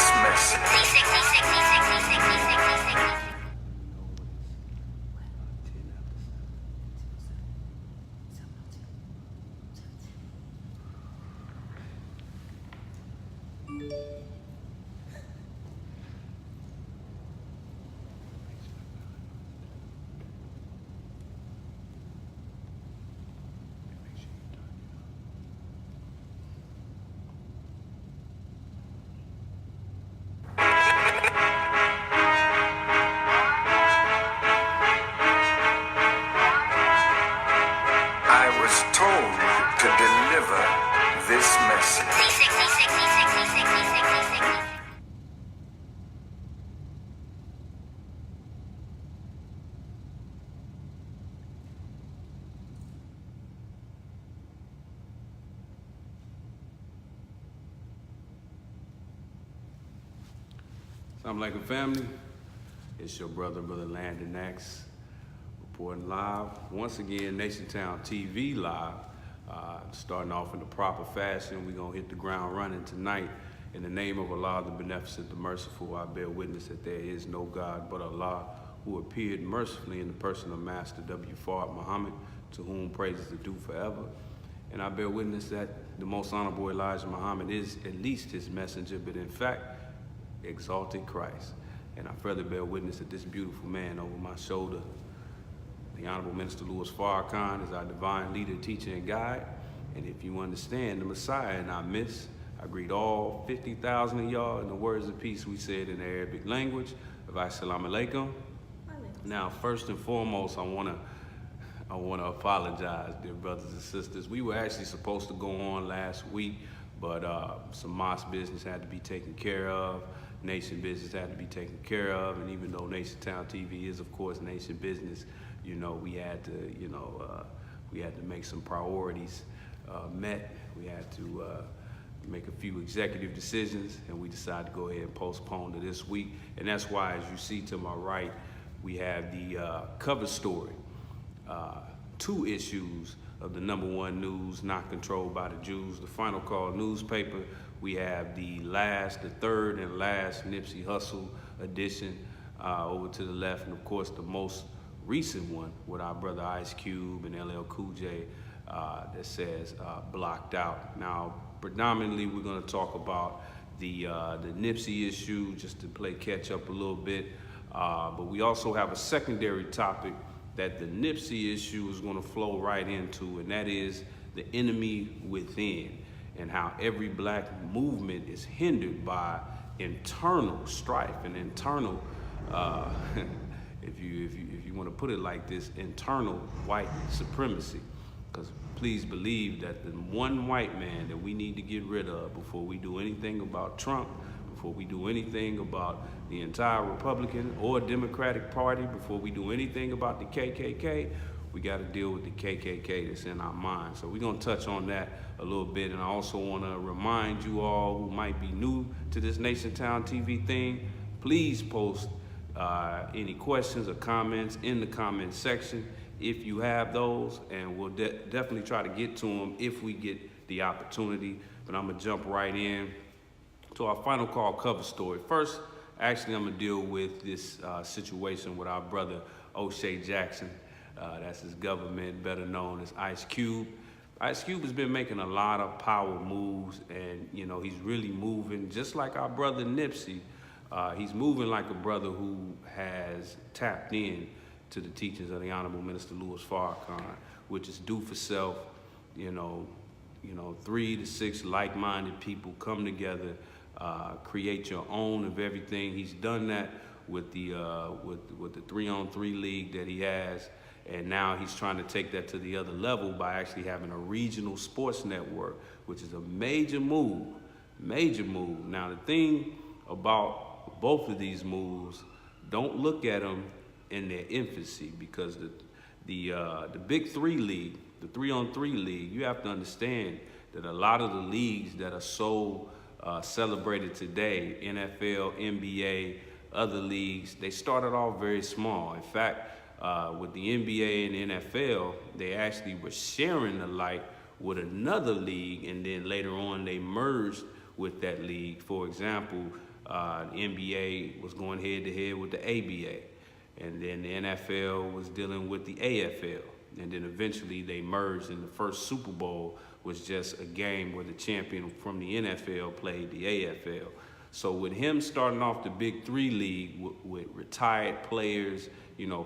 this message. I was told to deliver this message. Assalamualaikum family, it's your brother Landon X, reporting live. Once again, NationTownTV live, starting off in the proper fashion. We're gonna hit the ground running tonight. In the name of Allah, the Beneficent, the Merciful, I bear witness that there is no God but Allah, who appeared mercifully in the person of Master W. Fard Muhammad, to whom praises are due forever. And I bear witness that the most honorable Elijah Muhammad is at least his messenger, but in fact, exalted Christ. And I further bear witness that this beautiful man over my shoulder, the Honorable Minister Louis Farrakhan, is our divine leader, teacher, and guide. And if you understand the Messiah in our midst, I greet all 50,000 of y'all in the words of peace we said in the Arabic language of Assalamu alaikum. Now, first and foremost, I wanna apologize, dear brothers and sisters. We were actually supposed to go on last week, but some mosque business had to be taken care of. Nation business had to be taken care of, and even though NationTownTV is, of course, nation business, you know, we had to make some priorities met. We had to make a few executive decisions, and we decided to go ahead and postpone to this week. And that's why, as you see to my right, we have the cover story, 2 issues of the #1 news not controlled by the Jews, the Final Call newspaper. We have the 3rd and last Nipsey Hussle edition over to the left, and of course the most recent one with our brother Ice Cube and LL Cool J that says blocked out. Now, predominantly we're going to talk about the Nipsey issue, just to play catch up a little bit, but we also have a secondary topic that the Nipsey issue is going to flow right into, and that is the enemy within, and how every black movement is hindered by internal strife and internal, if you want to put it like this, internal white supremacy. Because please believe that the one white man that we need to get rid of before we do anything about Trump, before we do anything about the entire Republican or Democratic Party, before we do anything about the KKK, we got to deal with the KKK that's in our mind. So we're going to touch on that a little bit. And I also want to remind you all who might be new to this NationTownTV thing, please post any questions or comments in the comment section if you have those, and we'll definitely try to get to them if we get the opportunity. But I'm going to jump right in to our Final Call cover story. First, actually, I'm going to deal with this situation with our brother O'Shea Jackson. That's his government, better known as Ice Cube. Ice Cube has been making a lot of power moves, and you know, he's really moving just like our brother Nipsey. He's moving like a brother who has tapped in to the teachings of the Honorable Minister Louis Farrakhan, which is do for self. You know, 3 to 6 like-minded people come together, create your own of everything. He's done that with the 3-on-3 league that he has. And now he's trying to take that to the other level by actually having a regional sports network, which is a major move, major move. Now, the thing about both of these moves, don't look at them in their infancy, because the Big 3 league, the 3-on-3 league, you have to understand that a lot of the leagues that are so celebrated today, NFL, NBA, other leagues, they started off very small. In fact, with the NBA and the NFL, they actually were sharing the light with another league, and then later on they merged with that league. For example, The NBA was going head to head with the ABA. And then the NFL was dealing with the AFL. And then eventually they merged, and the first Super Bowl was just a game where the champion from the NFL played the AFL. So with him starting off the Big Three League with retired players,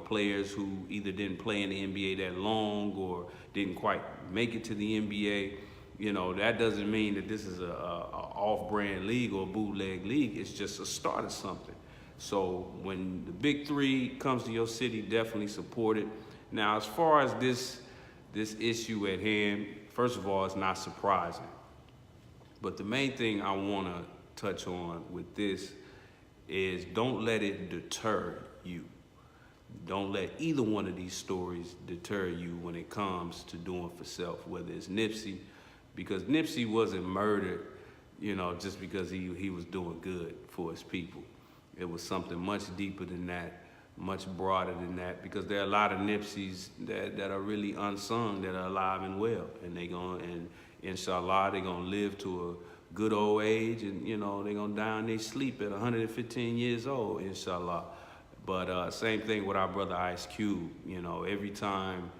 players who either didn't play in the NBA that long or didn't quite make it to the NBA, that doesn't mean that this is a off-brand league or a bootleg league. It's just a start of something. So when the Big Three comes to your city, definitely support it. Now, as far as this issue at hand, first of all, it's not surprising. But the main thing I want to touch on with this is don't let it deter you. Don't let either one of these stories deter you when it comes to doing for self, whether it's Nipsey, because Nipsey wasn't murdered, just because he was doing good for his people. It was something much deeper than that, much broader than that, because there are a lot of Nipseys that are really unsung, that are alive and well, and inshallah, they're gonna live to a good old age, and they're gonna die in their sleep at 115 years old, inshallah. But same thing with our brother Ice Cube. Every time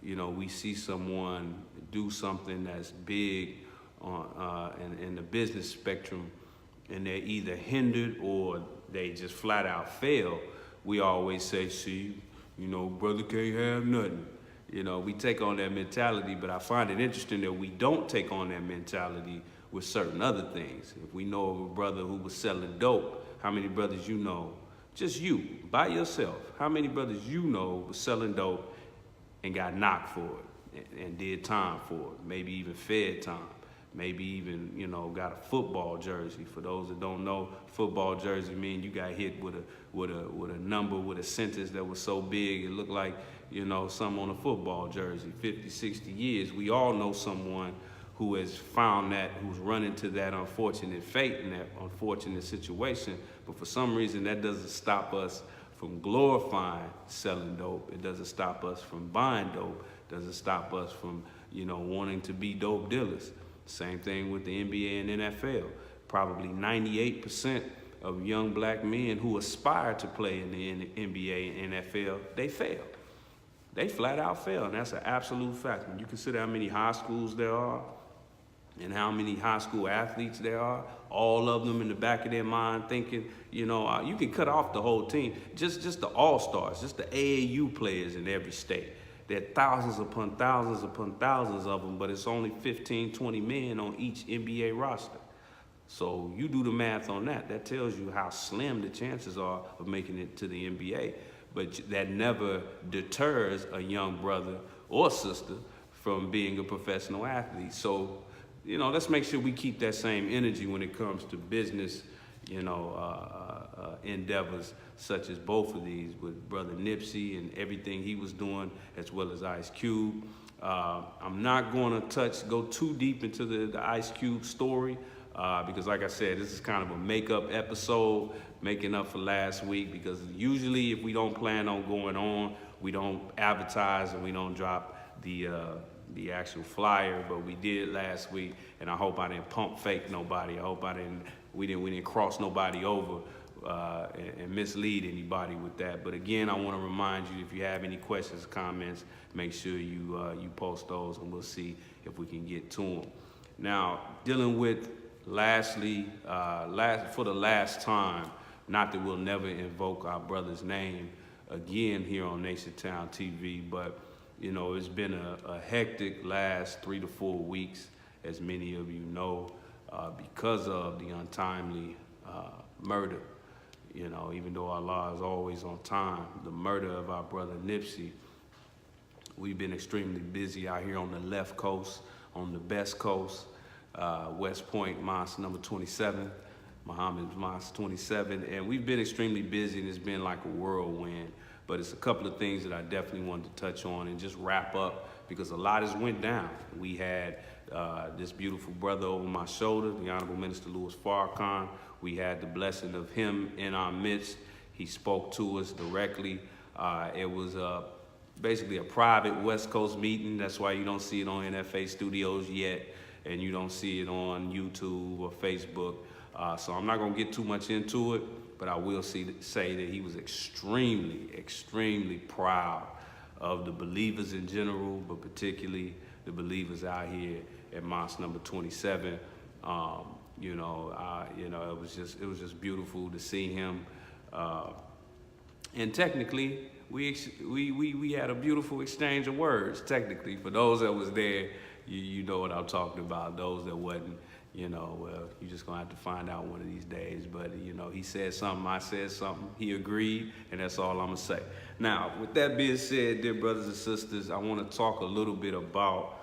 we see someone do something that's big in the business spectrum, and they're either hindered or they just flat out fail, we always say, see, brother can't have nothing. We take on that mentality, but I find it interesting that we don't take on that mentality with certain other things. If we know of a brother who was selling dope, how many brothers you know, just you, by yourself, how many brothers you know was selling dope and got knocked for it and did time for it, maybe even fed time? Maybe even, got a football jersey. For those that don't know, football jersey mean you got hit with a number, with a sentence that was so big it looked like, something on a football jersey. 50, 60 years, we all know someone who has found that, who's run into that unfortunate fate and that unfortunate situation. But for some reason, that doesn't stop us from glorifying selling dope. It doesn't stop us from buying dope. It doesn't stop us from, wanting to be dope dealers. Same thing with the NBA and NFL. Probably 98% of young black men who aspire to play in the NBA and NFL, they fail. They flat out fail, and that's an absolute fact. When you consider how many high schools there are and how many high school athletes there are, all of them in the back of their mind thinking, you can cut off the whole team. Just the all-stars, just the AAU players in every state. There are thousands upon thousands of them, but it's only 15, 20 men on each NBA roster. So you do the math on that. That tells you how slim the chances are of making it to the NBA. But that never deters a young brother or sister from being a professional athlete. So, let's make sure we keep that same energy when it comes to business, endeavors such as both of these with Brother Nipsey and everything he was doing, as well as Ice Cube. I'm not going to go too deep into the Ice Cube story because, like I said, this is kind of a makeup episode, making up for last week, because usually if we don't plan on going on, we don't advertise and we don't drop the actual flyer, but we did last week, and I hope I didn't pump fake nobody. I hope we didn't cross nobody over and mislead anybody with that. But again, I want to remind you, if you have any questions, comments, make sure you post those, and we'll see if we can get to them. Now, dealing with lastly, for the last time, not that we'll never invoke our brother's name again here on NationTownTV, but it's been a hectic last 3 to 4 weeks, as many of you know, because of the untimely murder. Even though Allah is always on time, the murder of our brother Nipsey, we've been extremely busy out here on the left coast, on the best coast, West Point, Mosque number 27, Muhammad's Mosque 27, and we've been extremely busy, and it's been like a whirlwind. But it's a couple of things that I definitely wanted to touch on and just wrap up, because a lot has went down. We had this beautiful brother over my shoulder, the Honorable Minister Louis Farrakhan. We had the blessing of him in our midst. He spoke to us directly. It was basically a private West Coast meeting. That's why you don't see it on NFA Studios yet, and you don't see it on YouTube or Facebook. So I'm not going to get too much into it, but I will say that he was extremely, extremely proud of the believers in general, but particularly the believers out here at Mosque number 27. It was just beautiful to see him. And technically, we had a beautiful exchange of words. Technically, for those that was there, you know what I'm talking about. Those that wasn't, well, you're just gonna have to find out one of these days. But he said something, I said something, he agreed, and that's all I'm gonna say. Now, with that being said, dear brothers and sisters, I want to talk a little bit about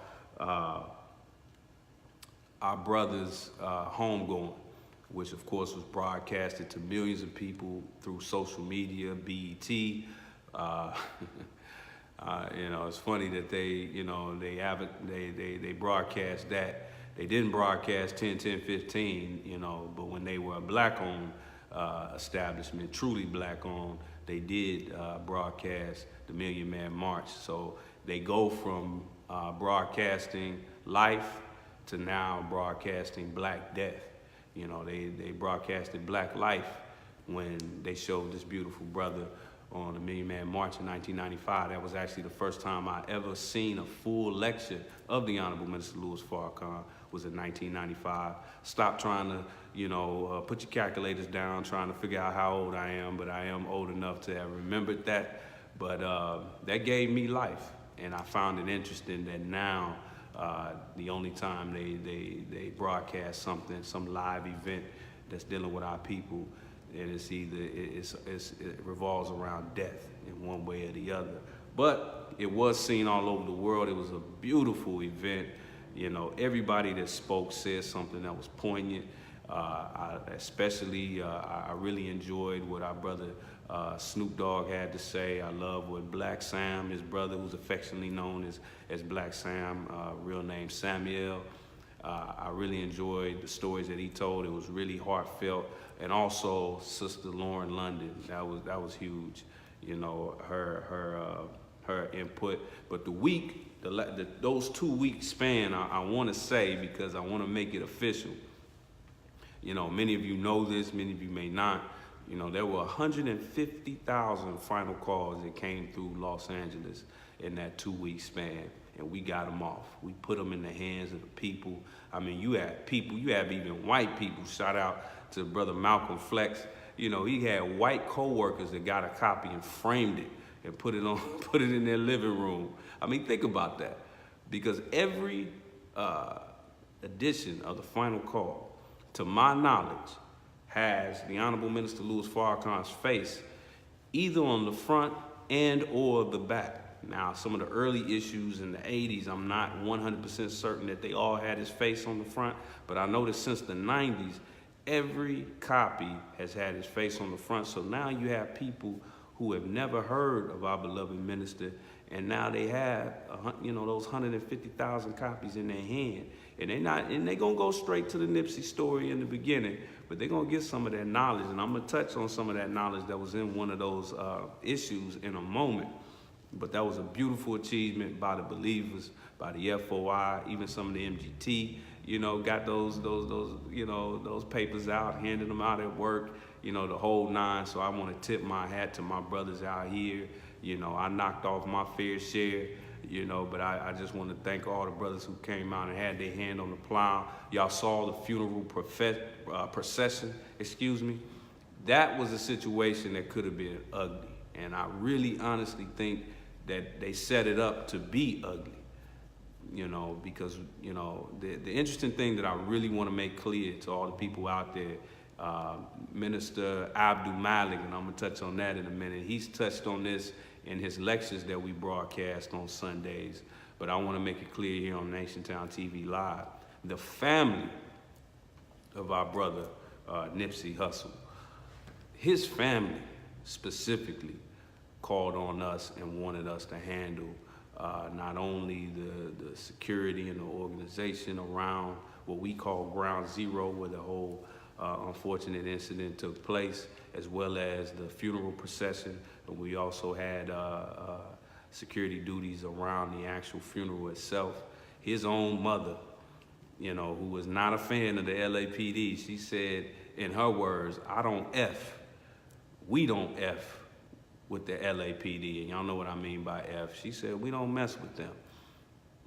our brother's homegoing, which of course was broadcasted to millions of people through social media, BET. It's funny that they broadcast that. They didn't broadcast 10-10-15, but when they were a black-owned establishment, truly black-owned, they did broadcast the Million Man March. So they go from broadcasting life to now broadcasting Black Death. They broadcasted Black Life when they showed this beautiful brother on the Million Man March in 1995. That was actually the first time I ever seen a full lecture of the Honorable Minister Louis Farrakhan, was in 1995. Stop trying to, put your calculators down, trying to figure out how old I am, but I am old enough to have remembered that. But that gave me life, and I found it interesting that now the only time they broadcast something, some live event that's dealing with our people, and it's either it revolves around death in one way or the other. But it was seen all over the world. It was a beautiful event. Everybody that spoke said something that was poignant. I really enjoyed what our brother Snoop Dogg had to say. I love what Black Sam, his brother, who's affectionately known as Black Sam, real name Samuel. I really enjoyed the stories that he told. It was really heartfelt. And also Sister Lauren London, that was huge. Her input. But those 2 week span, I want to say, because I want to make it official. Many of you know this, many of you may not. There were 150,000 final calls that came through Los Angeles in that 2 week span, and we got them off. We put them in the hands of the people. I mean, you have even white people. Shout out to Brother Malcolm Flex. He had white co-workers that got a copy and framed it and put it in their living room. I mean, think about that. Because every edition of the final call, to my knowledge, has the Honorable Minister Louis Farrakhan's face either on the front and or the back. Now, some of the early issues in the 80s, I'm not 100% certain that they all had his face on the front, but I noticed since the 90s, every copy has had his face on the front. So now you have people who have never heard of our beloved minister, and now they have, those 150,000 copies in their hand, and they're gonna go straight to the Nipsey story in the beginning, but they're gonna get some of that knowledge, and I'm gonna touch on some of that knowledge that was in one of those issues in a moment. But that was a beautiful achievement by the believers, by the FOI, even some of the MGT, got those papers out, handing them out at work, the whole nine. So I want to tip my hat to my brothers out here. I knocked off my fair share, but I just want to thank all the brothers who came out and had their hand on the plow. Y'all saw the funeral procession, That was a situation that could have been ugly. And I really honestly think that they set it up to be ugly, because, the interesting thing that I really want to make clear to all the people out there, Minister Abdul Malik, and I'm going to touch on that in a minute. He's touched on this in his lectures that we broadcast on Sundays, but I want to make it clear here on NationTownTV Live. The family of our brother Nipsey Hussle, his family specifically, called on us and wanted us to handle not only the security and the organization around what we call Ground Zero, where the whole unfortunate incident took place, as well as the funeral procession. But we also had security duties around the actual funeral itself. His own mother, who was not a fan of the LAPD, she said in her words, we don't F with the LAPD, and y'all know what I mean by F. She said, we don't mess with them,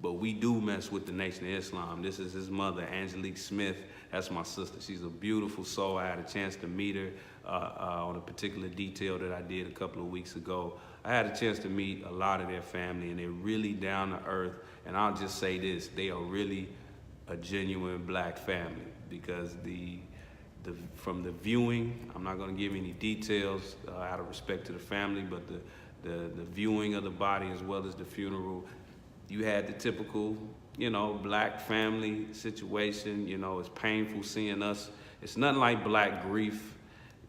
but we do mess with the Nation of Islam. This is his mother, Angelique Smith. That's my sister. She's a beautiful soul. I had a chance to meet her on a particular detail that I did a couple of weeks ago. I had a chance to meet a lot of their family, and they're really down to earth. And I'll just say this, they are really a genuine black family, because from the viewing, I'm not gonna give any details out of respect to the family, but the viewing of the body as well as the funeral, you had the typical, black family situation. It's painful seeing us. It's nothing like black grief,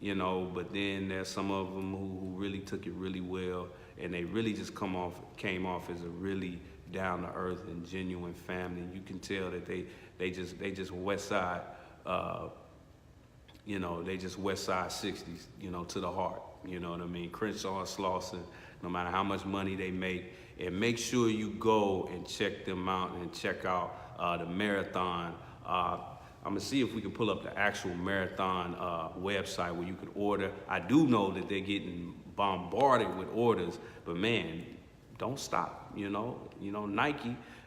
but then there's some of them who really took it really well, and they really just came off as a really down to earth and genuine family. You can tell that they just West Side, they just West Side 60s, to the heart. You know what I mean? Crenshaw and Slauson, no matter how much money they make. And make sure you go and check them out and check out the marathon. I'm gonna see if we can pull up the actual marathon website where you can order. I do know that they're getting bombarded with orders, but man, don't stop.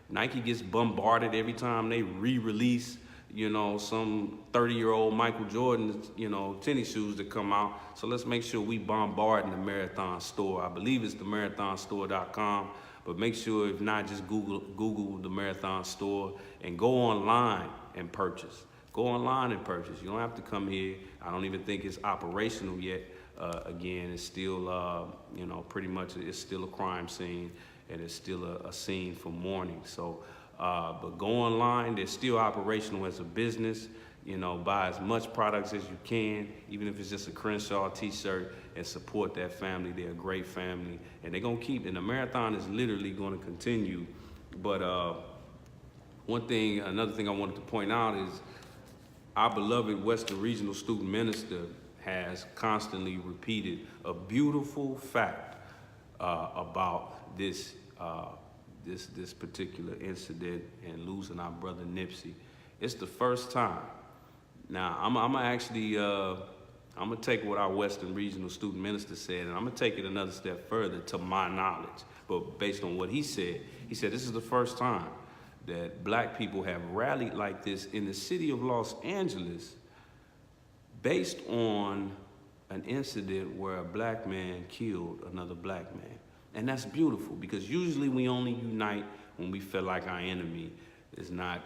Nike gets bombarded every time they re-release, some 30-year-old Michael Jordan, tennis shoes that come out. So let's make sure we bombarding the Marathon store. I believe it's the marathonstore.com, but make sure, if not, just Google the Marathon store and go online and purchase. Go online and purchase. You don't have to come here. I don't even think it's operational yet. Again, it's still, pretty much it's still a crime scene, and it's still a scene for mourning. So, but go online. They're still operational as a business. Buy as much products as you can, even if it's just a Crenshaw t-shirt, and support that family. They're a great family, and they're gonna keep. And the marathon is literally going to continue. But another thing I wanted to point out is our beloved Western Regional Student Minister has constantly repeated a beautiful fact about this particular incident and losing our brother Nipsey. It's the first time. Now, I'm gonna take what our Western Regional Student Minister said, and I'm gonna take it another step further, to my knowledge. But based on what he said this is the first time that black people have rallied like this in the city of Los Angeles, based on an incident where a black man killed another black man. And that's beautiful, because usually we only unite when we feel like our enemy is not,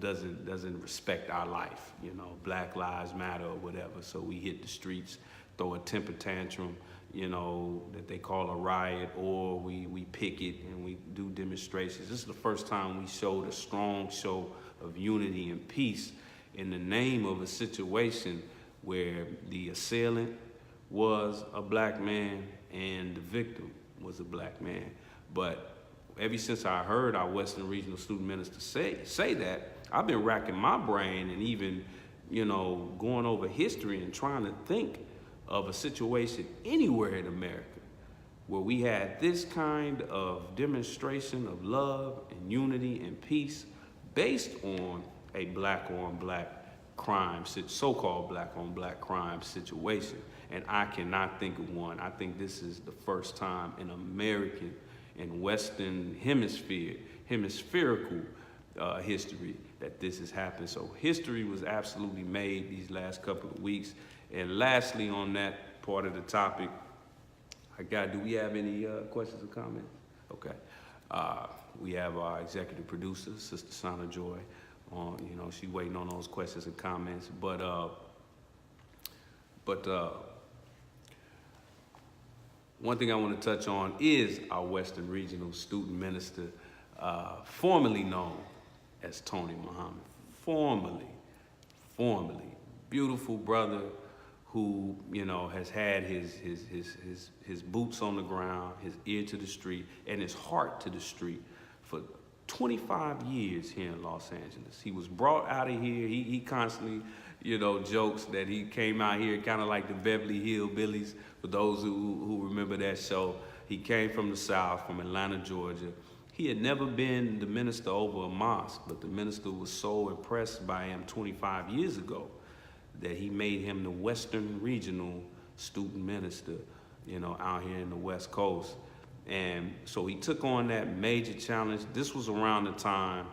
doesn't respect our life, Black Lives Matter or whatever. So we hit the streets, throw a temper tantrum, that they call a riot, or we picket and we do demonstrations. This is the first time we showed a strong show of unity and peace in the name of a situation where the assailant was a black man and the victim was a black man. But ever since I heard our Western Regional Student Minister say that, I've been racking my brain and even, going over history and trying to think of a situation anywhere in America where we had this kind of demonstration of love and unity and peace based on a black-on-black crime, so-called black-on-black crime situation. And I cannot think of one. I think this is the first time in American and Western hemispherical history that this has happened. So history was absolutely made these last couple of weeks. And lastly, on that part of the topic, do we have any questions or comments? Okay. We have our executive producer, Sister Sana Joy, on, she waiting on those questions and comments. But one thing I want to touch on is our Western Regional Student Minister, formerly known as Tony Muhammad. Formerly. Beautiful brother who, has had his boots on the ground, his ear to the street, and his heart to the street for 25 years here in Los Angeles. He was brought out of here. He constantly, jokes that he came out here kind of like the Beverly Hillbillies, for those who remember that show. He came from the South, from Atlanta, Georgia. He had never been the minister over a mosque, but the minister was so impressed by him 25 years ago that he made him the Western Regional Student Minister, out here in the West Coast. And so he took on that major challenge. This was around the time,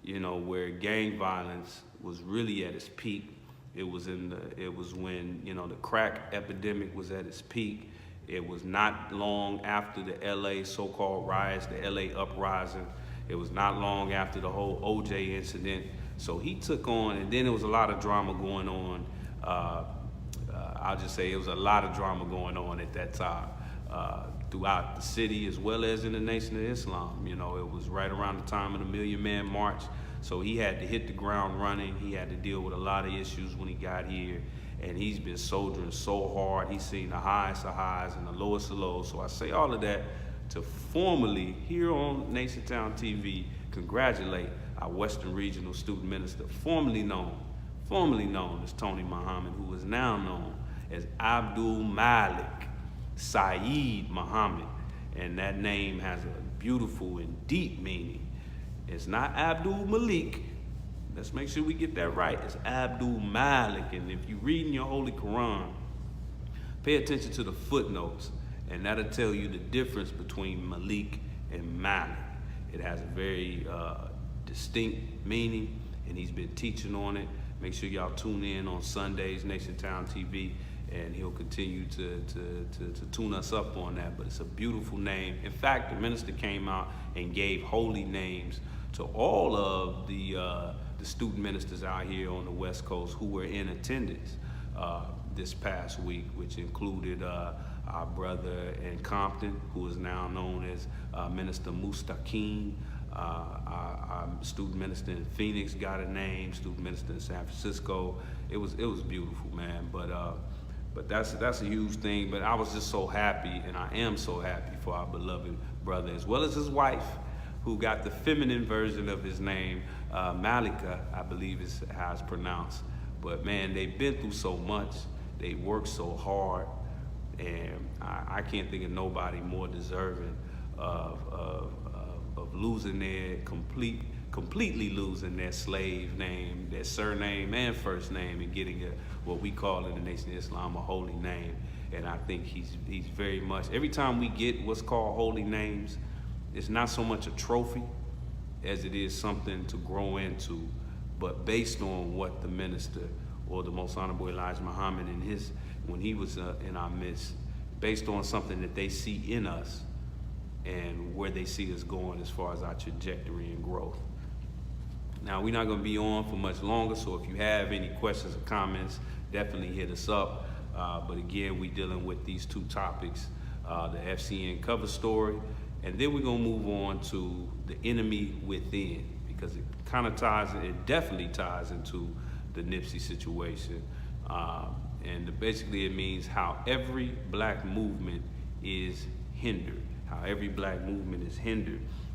where gang violence was really at its peak. It was when, the crack epidemic was at its peak. It was not long after the LA so-called riots, the LA uprising. It was not long after the whole OJ incident. So he took on, and then there was a lot of drama going on. I'll just say it was a lot of drama going on at that time throughout the city as well as in the Nation of Islam. It was right around the time of the Million Man March. So he had to hit the ground running. He had to deal with a lot of issues when he got here. And he's been soldiering so hard. He's seen the highest of highs and the lowest of lows. So I say all of that to formally, here on NationTownTV, congratulate our Western Regional Student Minister, formerly known as Tony Muhammad, who is now known as Abdul Malik Saeed Muhammad. And that name has a beautiful and deep meaning. It's not Abdul Malik. Let's make sure we get that right. It's Abdul Malik. And if you read in your Holy Quran, pay attention to the footnotes, and that'll tell you the difference between Malik and Malik. It has a very distinct meaning, and he's been teaching on it. Make sure y'all tune in on Sundays, NationTownTV, and he'll continue to tune us up on that. But it's a beautiful name. In fact, the minister came out and gave holy names to all of the student ministers out here on the West Coast who were in attendance this past week, which included our brother in Compton, who is now known as Minister Mustaqim. Our student minister in Phoenix got a name. Student minister in San Francisco. It was beautiful, man. But that's a huge thing. But I was just so happy, and I am so happy for our beloved brother, as well as his wife, who got the feminine version of his name, Malika, I believe is how it's pronounced. But man, they've been through so much. They worked so hard, and I can't think of nobody more deserving of losing their completely losing their slave name, their surname and first name, and getting what we call in the Nation of Islam a holy name. And I think he's very much, every time we get what's called holy names, it's not so much a trophy as it is something to grow into, but based on what the minister or the Most Honorable Elijah Muhammad when he was in our midst, based on something that they see in us and where they see us going as far as our trajectory and growth. Now, we're not gonna be on for much longer, so if you have any questions or comments, definitely hit us up. But again, we're dealing with these two topics, the FCN cover story, and then we're gonna move on to the enemy within, because it definitely ties into the Nipsey situation. And basically it means how every black movement is hindered,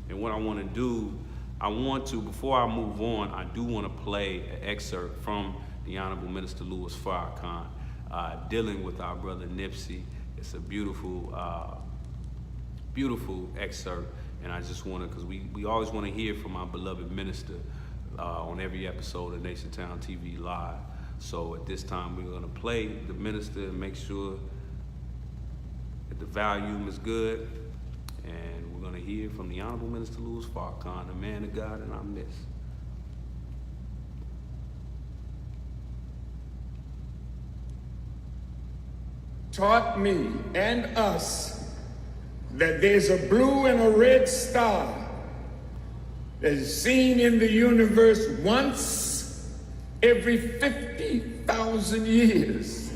And what I wanna do, before I move on, I do wanna play an excerpt from the Honorable Minister Louis Farrakhan dealing with our brother Nipsey. It's a beautiful excerpt, and I just want to, because we always want to hear from our beloved minister on every episode of NationTownTV Live. So at this time, we're going to play the minister and make sure that the volume is good, and we're going to hear from the Honorable Minister Louis Farrakhan, a man of God in our midst. Taught me and us that there's a blue and a red star that is seen in the universe once every 50,000 years.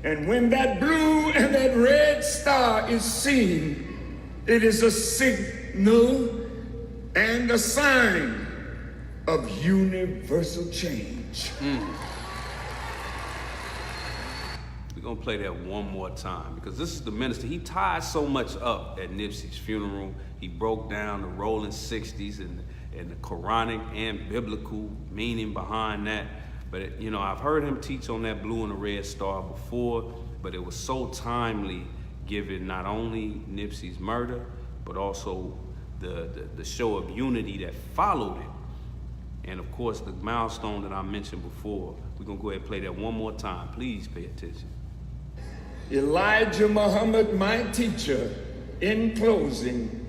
And when that blue and that red star is seen, it is a signal and a sign of universal change. We're gonna play that one more time, because this is the minister. He tied so much up at Nipsey's funeral. He broke down the rolling 60s and the Quranic and biblical meaning behind that. But I've heard him teach on that blue and the red star before, but it was so timely given not only Nipsey's murder, but also the show of unity that followed it. And of course, the milestone that I mentioned before, we're gonna go ahead and play that one more time. Please pay attention. Elijah Muhammad, my teacher, in closing,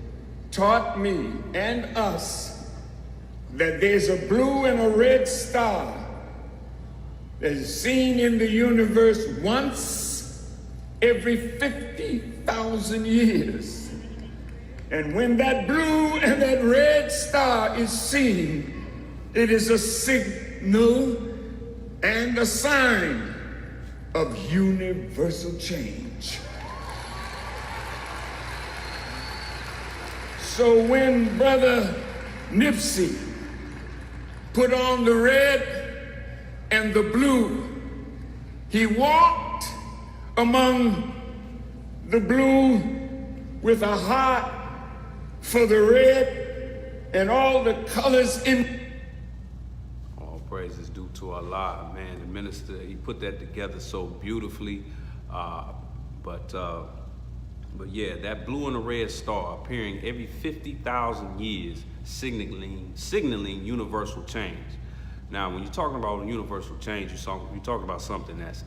taught me and us that there's a blue and a red star that is seen in the universe once every 50,000 years. And when that blue and that red star is seen, it is a signal and a sign of universal change. So when Brother Nipsey put on the red and the blue, he walked among the blue with a heart for the red and all the colors in. All praise is due to Allah, man. The minister, he put that together so beautifully. But yeah, that blue and the red star appearing every 50,000 years, signaling universal change. Now, when you're talking about universal change, you're talking about something that's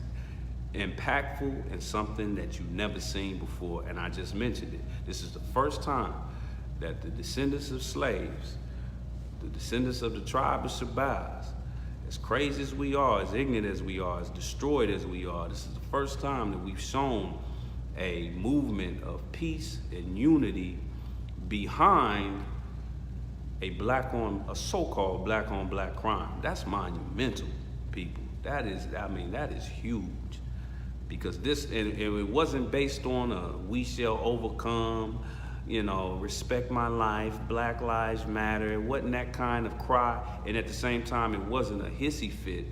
impactful and something that you've never seen before. And I just mentioned it. This is the first time that the descendants of slaves, the descendants of the tribe of Shabazz, as crazy as we are, as ignorant as we are, as destroyed as we are, this is the first time that we've shown a movement of peace and unity behind a so-called black on black crime. That's monumental, people. That is huge. Because this, and it wasn't based on a we shall overcome, respect my life, Black Lives Matter. It wasn't that kind of cry. And at the same time, it wasn't a hissy fit,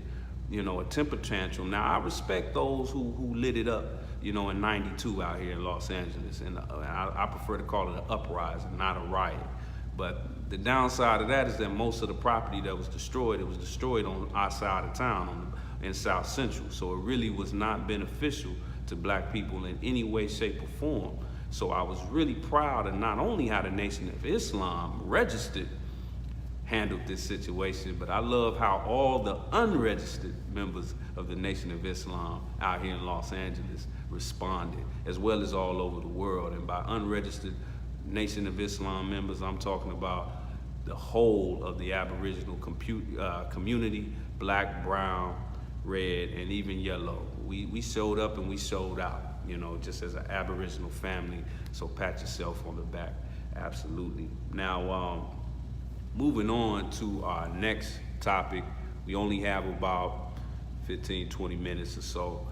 a temper tantrum. Now, I respect those who lit it up, in 92 out here in Los Angeles. And I prefer to call it an uprising, not a riot. But the downside of that is that most of the property that was destroyed, it was destroyed on our side of town, in South Central. So it really was not beneficial to black people in any way, shape, or form. So I was really proud of not only how the Nation of Islam registered handled this situation, but I love how all the unregistered members of the Nation of Islam out here in Los Angeles responded, as well as all over the world. And by unregistered Nation of Islam members, I'm talking about the whole of the Aboriginal community, black, brown, red, and even yellow. We showed up and we showed out, just as an Aboriginal family. So pat yourself on the back, absolutely. Now, moving on to our next topic. We only have about 15, 20 minutes or so,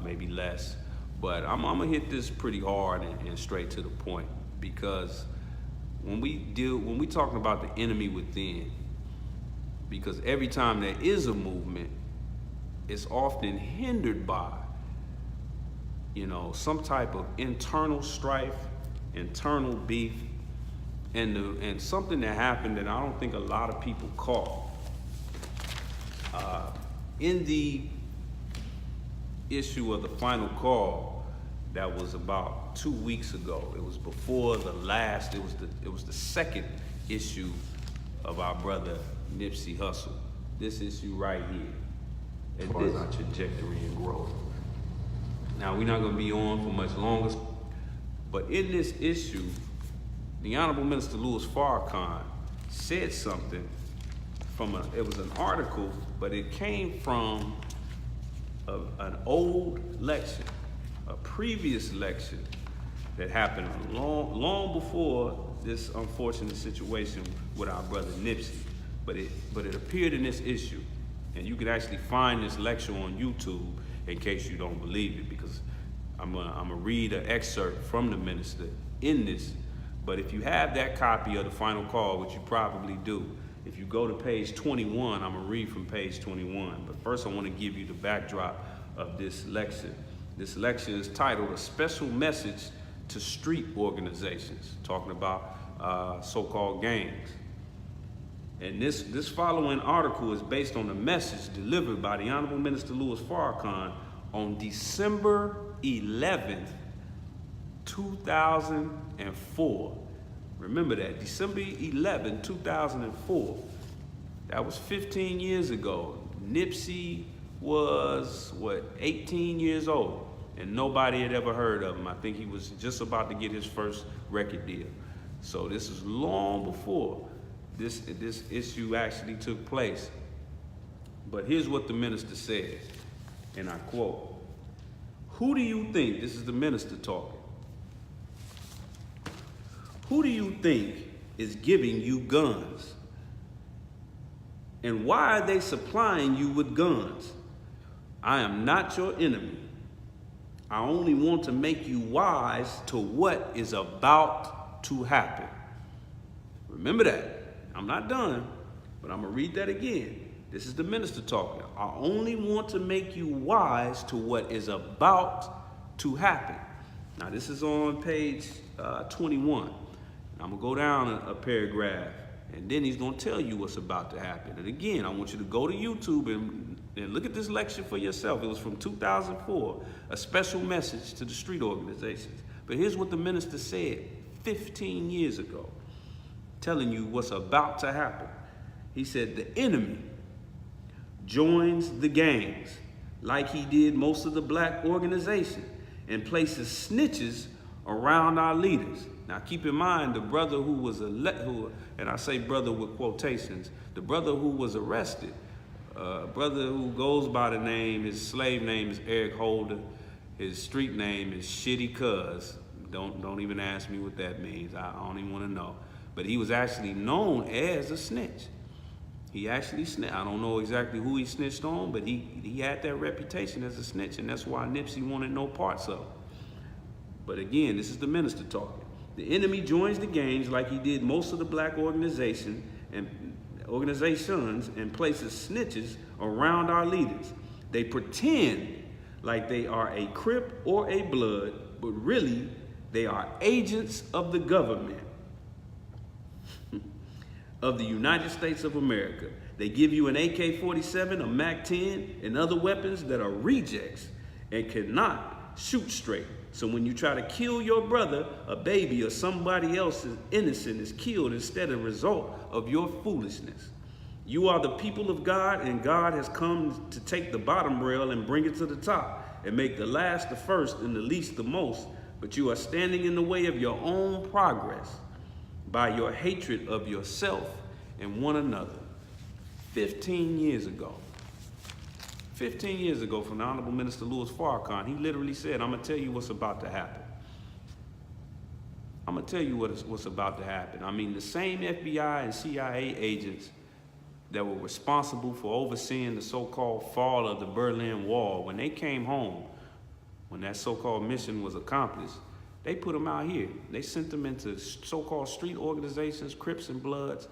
maybe less. But I'm gonna hit this pretty hard and straight to the point, because when we talking about the enemy within, because every time there is a movement, it's often hindered by, some type of internal strife, internal beef, and something that happened that I don't think a lot of people caught. In the issue of the final call that was about 2 weeks ago, it was before the last, it was the second issue of our brother Nipsey Hussle. This issue right here. As far as our trajectory and growth. Now, we're not going to be on for much longer, but in this issue, the Honorable Minister Louis Farrakhan said something it was an article, but it came from an old lecture, a previous lecture that happened long before this unfortunate situation with our brother Nipsey. But it appeared in this issue. And you can actually find this lecture on YouTube in case you don't believe it, because I'm gonna read an excerpt from the minister in this. But if you have that copy of the final call, which you probably do, if you go to page 21, I'm gonna read from page 21. But first I wanna give you the backdrop of this lecture. This lecture is titled A Special Message to Street Organizations, talking about so-called gangs. And this following article is based on a message delivered by the Honorable Minister Louis Farrakhan on December 11th, 2004, Remember that, December 11, 2004. That was 15 years ago. Nipsey was, 18 years old, and nobody had ever heard of him. I think he was just about to get his first record deal. So this is long before this issue actually took place. But here's what the minister said, and I quote, "Who do you think," this is the minister talking, "who do you think is giving you guns? And why are they supplying you with guns? I am not your enemy. I only want to make you wise to what is about to happen." Remember that. I'm not done, but I'm going to read that again. This is the minister talking. "I only want to make you wise to what is about to happen." Now, this is on page 21. I'm going to go down a paragraph, and then he's going to tell you what's about to happen. And again, I want you to go to YouTube and look at this lecture for yourself. It was from 2004, a special message to the street organizations. But here's what the minister said 15 years ago, telling you what's about to happen. He said, "The enemy joins the gangs like he did most of the black organization and places snitches around our leaders." Now keep in mind, the brother who was and I say brother with quotations, the brother who was arrested, brother who goes by the name, his slave name is Eric Holder, his street name is Shitty Cuz. Don't even ask me what that means. I don't even want to know. But he was actually known as a snitch. He actually snitched. I don't know exactly who he snitched on, but he had that reputation as a snitch, and that's why Nipsey wanted no parts of it. But again, this is the minister talking. "The enemy joins the gangs like he did most of the black organizations and places snitches around our leaders. They pretend like they are a Crip or a Blood, but really they are agents of the government of the United States of America. They give you an AK-47, a MAC-10, and other weapons that are rejects and cannot shoot straight. So when you try to kill your brother, a baby, or somebody else is innocent is killed instead of a result of your foolishness. You are the people of God, and God has come to take the bottom rail and bring it to the top and make the last the first and the least the most. But you are standing in the way of your own progress by your hatred of yourself and one another." 15 years ago. 15 years ago, from the Honorable Minister Louis Farrakhan, he literally said, "I'm going to tell you what's about to happen. I'm going to tell you what's about to happen." I mean, the same FBI and CIA agents that were responsible for overseeing the so-called fall of the Berlin Wall, when they came home, when that so-called mission was accomplished, they put them out here. They sent them into so-called street organizations, Crips and Bloods,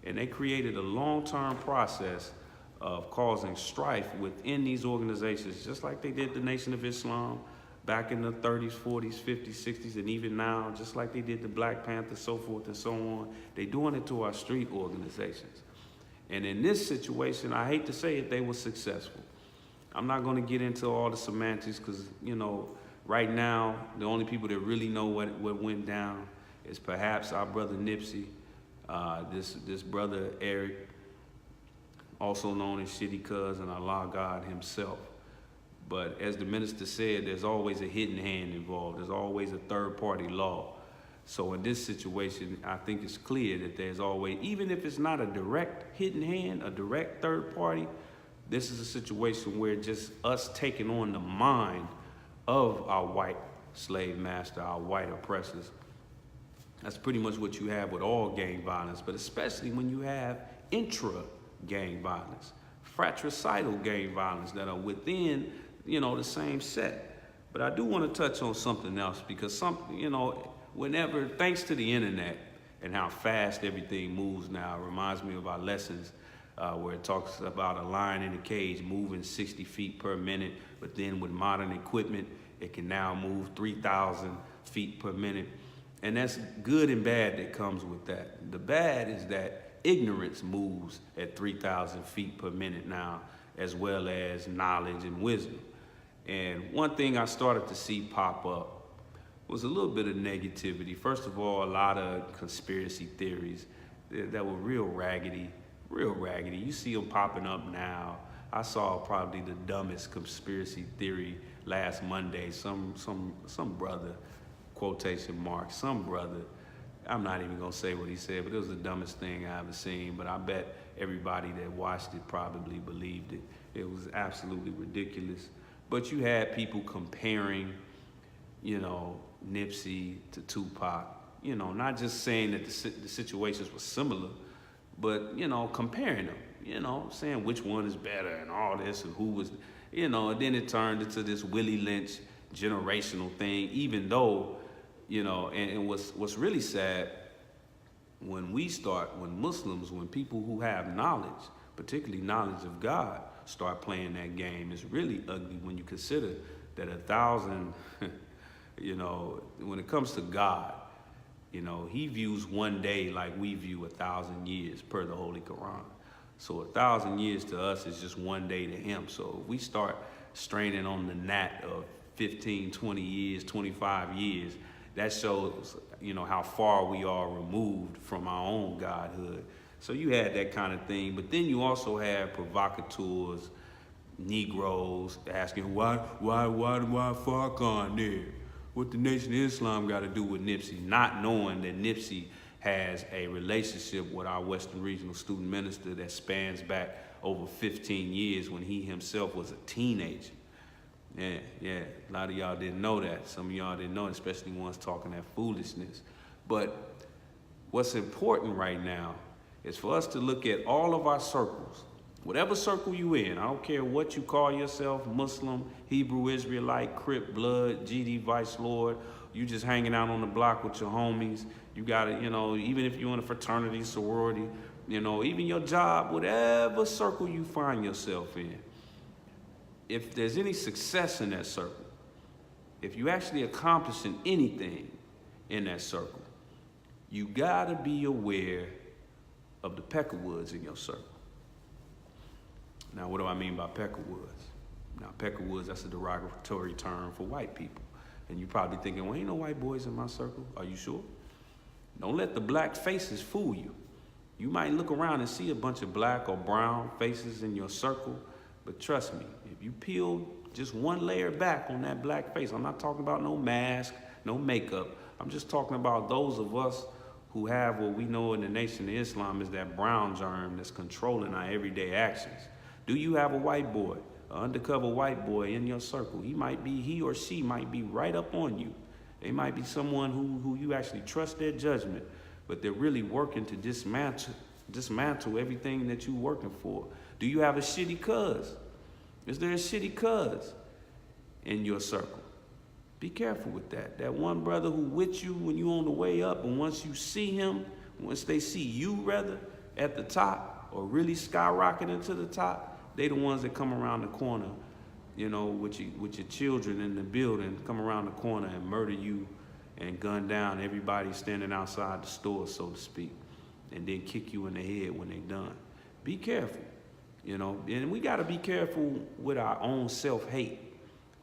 and they created a long-term process of causing strife within these organizations, just like they did the Nation of Islam back in the 30s, 40s, 50s, 60s, and even now, just like they did the Black Panthers, so forth and so on. They're doing it to our street organizations. And in this situation, I hate to say it, they were successful. I'm not going to get into all the semantics because, you know, right now, the only people that really know what went down is perhaps our brother Nipsey, this brother Eric, also known as Shitty Cuz, and Allah God himself. But as the minister said, there's always a hidden hand involved. There's always a third-party law. So in this situation, I think it's clear that there's always, even if it's not a direct hidden hand, a direct third party, this is a situation where just us taking on the mind of our white slave master, our white oppressors. That's pretty much what you have with all gang violence, but especially when you have intra-gang violence, fratricidal gang violence that are within, you know, the same set. But I do want to touch on something else because whenever, thanks to the internet and how fast everything moves now, it reminds me of our lessons where it talks about a lion in a cage moving 60 feet per minute, but then with modern equipment, it can now move 3,000 feet per minute. And that's good and bad that comes with that. The bad is that ignorance moves at 3,000 feet per minute now, as well as knowledge and wisdom. And one thing I started to see pop up was a little bit of negativity. First of all, a lot of conspiracy theories that were real raggedy. You see them popping up now. I saw probably the dumbest conspiracy theory last Monday. Some brother, quotation marks, some brother. I'm not even gonna say what he said, but it was the dumbest thing I ever seen. But I bet everybody that watched it probably believed it. It was absolutely ridiculous. But you had people comparing, Nipsey to Tupac. Not just saying that the situations were similar, but, comparing them, saying which one is better and all this and who was, and then it turned into this Willie Lynch generational thing, even though, and what's really sad, when Muslims, when people who have knowledge, particularly knowledge of God, start playing that game, it's really ugly when you consider that 1,000, when it comes to God, he views one day like we view 1,000 years per the Holy Quran. So 1,000 years to us is just one day to him. So if we start straining on the gnat of 15, 20 years, 25 years, that shows, how far we are removed from our own godhood. So you had that kind of thing. But then you also had provocateurs, Negroes asking, why Farrakhan there? What the Nation of Islam got to do with Nipsey? Not knowing that Nipsey has a relationship with our Western Regional Student Minister that spans back over 15 years when he himself was a teenager. Yeah, a lot of y'all didn't know that. Some of y'all didn't know it, especially ones talking that foolishness. But what's important right now is for us to look at all of our circles. Whatever circle you in, I don't care what you call yourself, Muslim, Hebrew, Israelite, Crip, Blood, GD, Vice Lord, you just hanging out on the block with your homies. You gotta, even if you're in a fraternity, sorority, even your job, whatever circle you find yourself in, if there's any success in that circle, if you actually accomplishing anything in that circle, you gotta be aware of the peckerwoods in your circle. Now, what do I mean by peckerwoods? Now, peckerwoods, that's a derogatory term for white people. And you're probably thinking, well, ain't no white boys in my circle. Are you sure? Don't let the black faces fool you. You might look around and see a bunch of black or brown faces in your circle, but trust me, if you peel just one layer back on that black face, I'm not talking about no mask, no makeup. I'm just talking about those of us who have what we know in the Nation of Islam is that brown germ that's controlling our everyday actions. Do you have a white boy, an undercover white boy in your circle? He or she might be right up on you. They might be someone who you actually trust their judgment, but they're really working to dismantle everything that you're working for. Do you have a shitty cuz? Is there a shitty cuz in your circle? Be careful with that. That one brother who with you when you're on the way up, and once you see him, once they see you rather at the top or really skyrocketing to the top, they the ones that come around the corner, with your children in the building, come around the corner and murder you and gun down everybody standing outside the store, so to speak, and then kick you in the head when they done. Be careful, and we gotta be careful with our own self-hate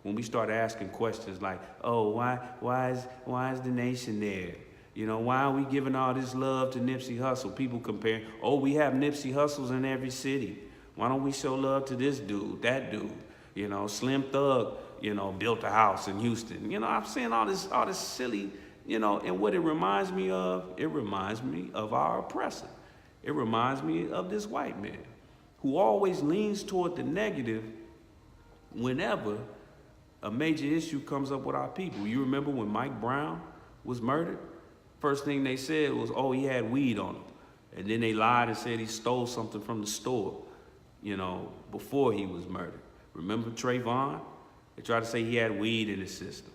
when we start asking questions like, oh, why is the nation there? Why are we giving all this love to Nipsey Hussle? People compare, oh, we have Nipsey Hussles in every city. Why don't we show love to this dude, that dude? Slim Thug, built a house in Houston. I'm saying all this silly, and what it reminds me of our oppressor. It reminds me of this white man who always leans toward the negative whenever a major issue comes up with our people. You remember when Mike Brown was murdered? First thing they said was, oh, he had weed on him. And then they lied and said he stole something from the store, before he was murdered. Remember Trayvon? They tried to say he had weed in his system.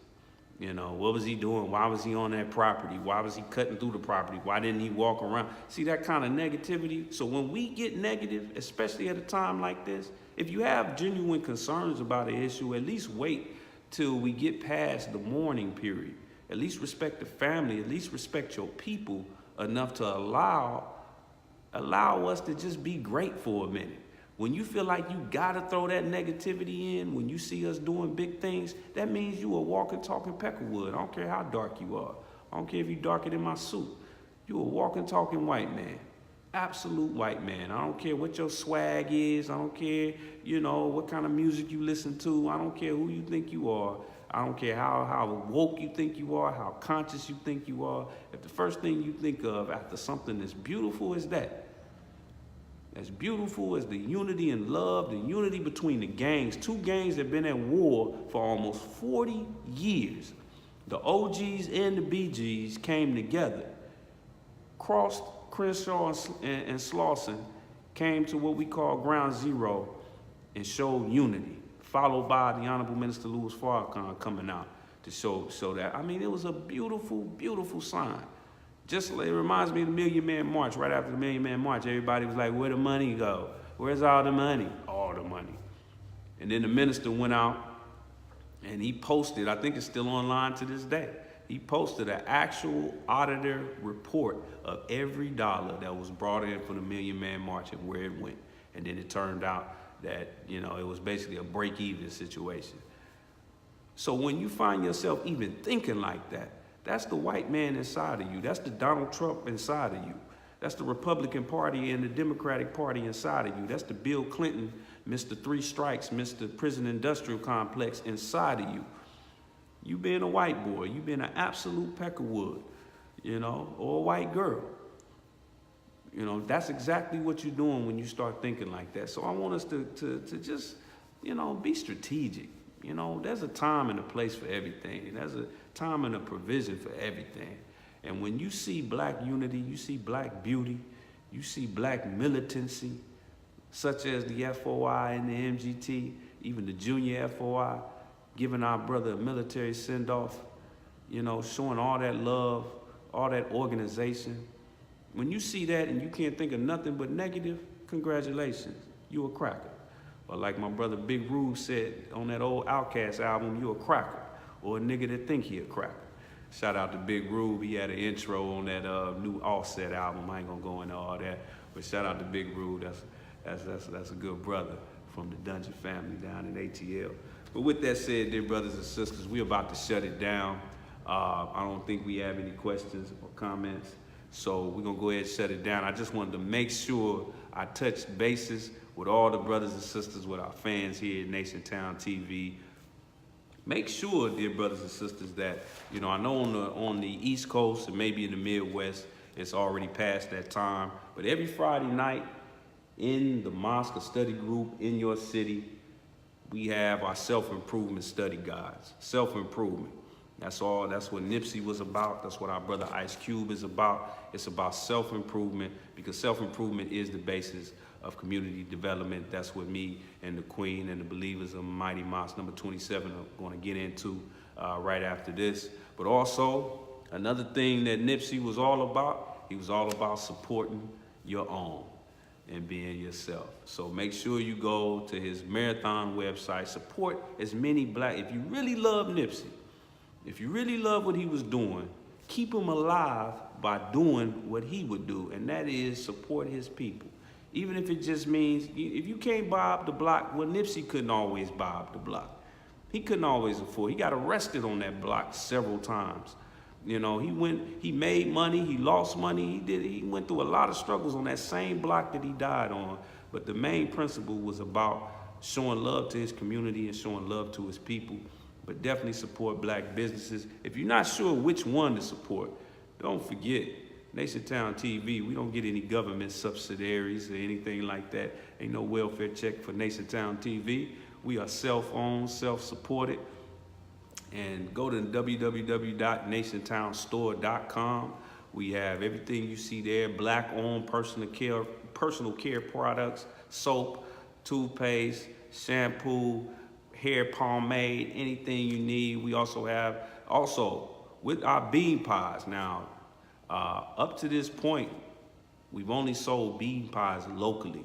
What was he doing? Why was he on that property? Why was he cutting through the property? Why didn't he walk around? See that kind of negativity? So when we get negative, especially at a time like this, if you have genuine concerns about an issue, at least wait till we get past the mourning period. At least respect the family, at least respect your people enough to allow us to just be great for a minute. When you feel like you gotta throw that negativity in, when you see us doing big things, that means you a walking, talking Peckerwood. I don't care how dark you are. I don't care if you darker than my suit. You a walking, talking white man. Absolute white man. I don't care what your swag is. I don't care, you know, what kind of music you listen to. I don't care who you think you are. I don't care how woke you think you are, how conscious you think you are. If the first thing you think of after something as beautiful as that, as beautiful as the unity and love, the unity between the gangs, two gangs that have been at war for almost 40 years. The OGs and the BGs came together, crossed Crenshaw and Slauson, came to what we call ground zero and showed unity, followed by the Honorable Minister Louis Farrakhan coming out to show that. I mean, it was a beautiful, beautiful sign. Just it reminds me of the Million Man March. Right after the Million Man March, everybody was like, where the money go? Where's all the money? All the money. And then the minister went out and he posted, I think it's still online to this day, he posted an actual auditor report of every dollar that was brought in for the Million Man March and where it went. And then it turned out that, you know, it was basically a break-even situation. So when you find yourself even thinking like that, that's the white man inside of you. That's the Donald Trump inside of you. That's the Republican Party and the Democratic Party inside of you. That's the Bill Clinton, Mr. Three Strikes, Mr. Prison Industrial Complex inside of you. You being a white boy, you being an absolute Peckerwood, you know, or a white girl. You know, that's exactly what you're doing when you start thinking like that. So I want us to just, you know, be strategic. You know, there's a time and a place for everything. There's a time and a provision for everything. And when you see black unity, you see black beauty, you see black militancy, such as the FOI and the MGT, even the junior FOI, giving our brother a military send-off, you know, showing all that love, all that organization. When you see that and you can't think of nothing but negative, congratulations, you a cracker. Or like my brother Big Rube said on that old Outkast album, you a cracker, or a nigga that think he a cracker. Shout out to Big Rube, he had an intro on that new Offset album. I ain't gonna go into all that, but shout out to Big Rube, that's a good brother from the Dungeon family down in ATL. But with that said, dear brothers and sisters, we're about to shut it down. I don't think we have any questions or comments, so we're gonna go ahead and shut it down. I just wanted to make sure I touched bases with all the brothers and sisters, with our fans here at NationTownTV. Make sure, dear brothers and sisters, that, you know, I know on the East Coast and maybe in the Midwest, it's already past that time, but every Friday night in the mosque or study group in your city, we have our self-improvement study guides. Self-improvement. That's all. That's what Nipsey was about. That's what our brother Ice Cube is about. It's about self-improvement, because self-improvement is the basis of community development. That's what me and the Queen and the believers of Mighty Mosque number 27 are going to get into right after this. But also, another thing that Nipsey was all about, he was all about supporting your own and being yourself. So make sure you go to his marathon website, support as many black, if you really love Nipsey, if you really love what he was doing, keep him alive by doing what he would do, and that is support his people. Even if it just means, if you can't buy up the block, well, Nipsey couldn't always buy up the block. He couldn't always afford. He got arrested on that block several times. You know, he made money, he lost money, he went through a lot of struggles on that same block that he died on. But the main principle was about showing love to his community and showing love to his people. But definitely support black businesses. If you're not sure which one to support, don't forget, NationTownTV, we don't get any government subsidiaries or anything like that. Ain't no welfare check for NationTownTV. We are self-owned, self-supported. And go to www.nationtownstore.com. We have everything you see there, black-owned personal care products, soap, toothpaste, shampoo, hair pomade, anything you need. We also have, with our bean pies now, up to this point, we've only sold bean pies locally,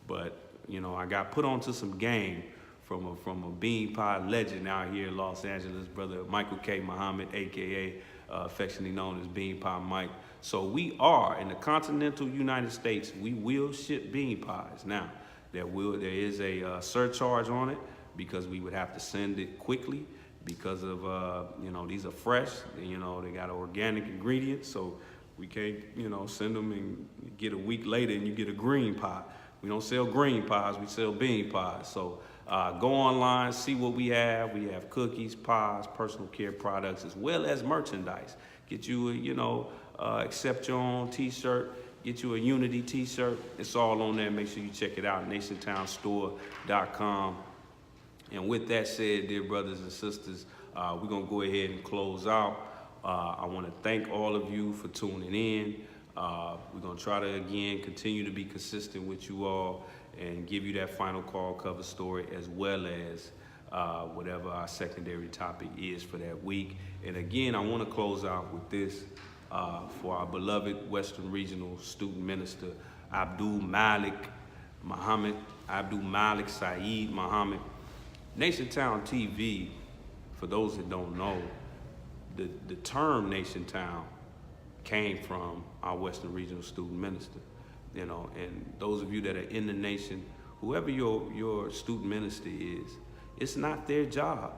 but you know, I got put onto some game from a bean pie legend out here in Los Angeles, brother Michael K. Muhammad, aka affectionately known as Bean Pie Mike. So we are in the continental United States. We will ship bean pies. Now, There is a surcharge on it because we would have to send it quickly because of, these are fresh, they got organic ingredients, so we can't, send them and get a week later and you get a green pie. We don't sell green pies, we sell bean pies. So go online, see what we have. We have cookies, pies, personal care products, as well as merchandise. Get you accept your own t-shirt, get you a Unity t-shirt. It's all on there. Make sure you check it out, NationTownStore.com. And with that said, dear brothers and sisters, we're gonna go ahead and close out. I wanna thank all of you for tuning in. We're gonna try to, again, continue to be consistent with you all and give you that final call cover story, as well as whatever our secondary topic is for that week. And again, I wanna close out with this for our beloved Western Regional Student Minister, Abdul Malik Saeed Muhammad. NationTownTV, for those that don't know, the term NationTown came from our Western Regional Student Minister, and those of you that are in the nation, whoever your student minister is, it's not their job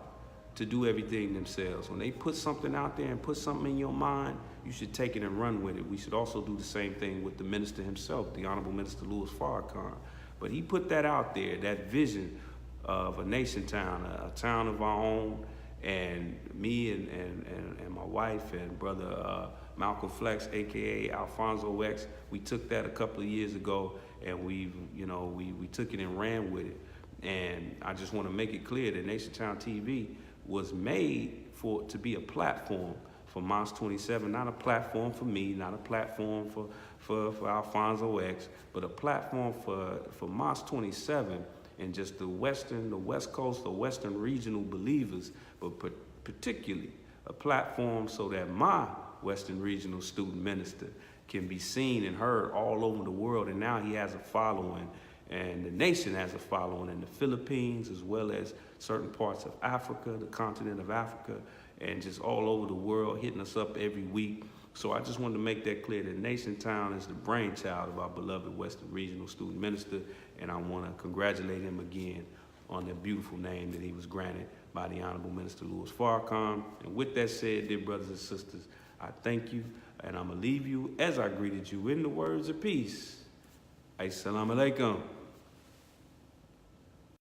to do everything themselves. When they put something out there and put something in your mind, you should take it and run with it. We should also do the same thing with the minister himself, the Honorable Minister Louis Farrakhan. But he put that out there, that vision of a nation town, a town of our own, and me and my wife and brother Malcolm Flex, aka Alfonso X, we took that a couple of years ago, and we took it and ran with it. And I just want to make it clear that NationTownTV was made to be a platform for Mos 27, not a platform for me, not a platform for Alfonso X, but a platform for Mos 27 and just the West Coast, the Western regional believers, but particularly a platform so that my Western Regional Student Minister can be seen and heard all over the world. And now he has a following, and the nation has a following in the Philippines, as well as certain parts of Africa, the continent of Africa, and just all over the world, hitting us up every week. So I just wanted to make that clear that NationTown is the brainchild of our beloved Western Regional Student Minister, and I want to congratulate him again on the beautiful name that he was granted by the Honorable Minister Louis Farrakhan. And with that said, dear brothers and sisters, I thank you, and I'm going to leave you as I greeted you in the words of peace. Assalamu alaikum.